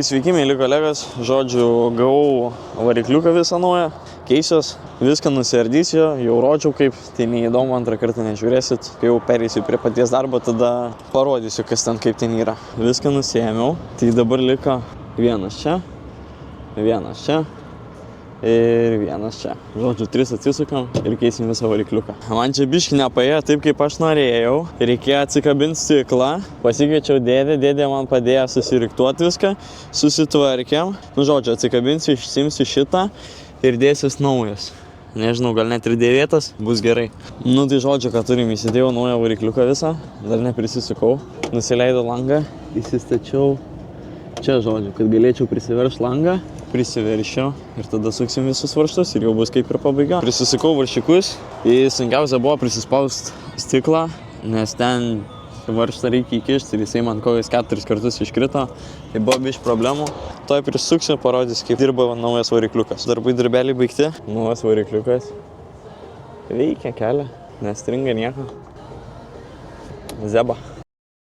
Sveiki, mėly kolegos, žodžiu, gavau varikliuką visą naują, keisios, viską nusiardysiu, jau rodžiau kaip, tai neįdomu, antrą kartą nežiūrėsit, kai jau pereisiu prie paties darbo, tada parodysiu, kas ten kaip ten yra. Viską nusiėmiau, tai dabar liko vienas čia ir vienas čia. Žodžiu, 3 atsisukam ir keisim visą varikliuką. Man čia biškį nepaėjo taip, kaip aš norėjau. Reikėjo atsikabinti stiklą. Pasikviečiau dėdė man padėjo susiriktuoti viską. Susitvarkėm. Nu, žodžiu, atsikabinsiu, išsimsiu šitą ir dėsis naujas. Nežinau, gal net ir dėvėtas, bus gerai. Nu, tai žodžiu, ką turim, įsidėjau naują varikliuką visą. Dar neprisisukau. Nusileidau langą, įsistačiau čia, žodžiu, kad galėčiau prisiveršti langą. Prisiveršiu ir tada suksim visus varžtus ir jau bus kaip ir pabaiga. Prisisukau varšikus, sunkiausia buvo prisispausti stiklą, nes ten varžtą reikia įkišti ir jisai man kokius 4 kartus iškrito. Tai buvo biškį problemų. Toj prisuksiu, parodys, kaip dirba naujas varikliukas. Darbeliai baigti. Naujas varikliukas. Veikia kelią, nestringa nieko. Zeba.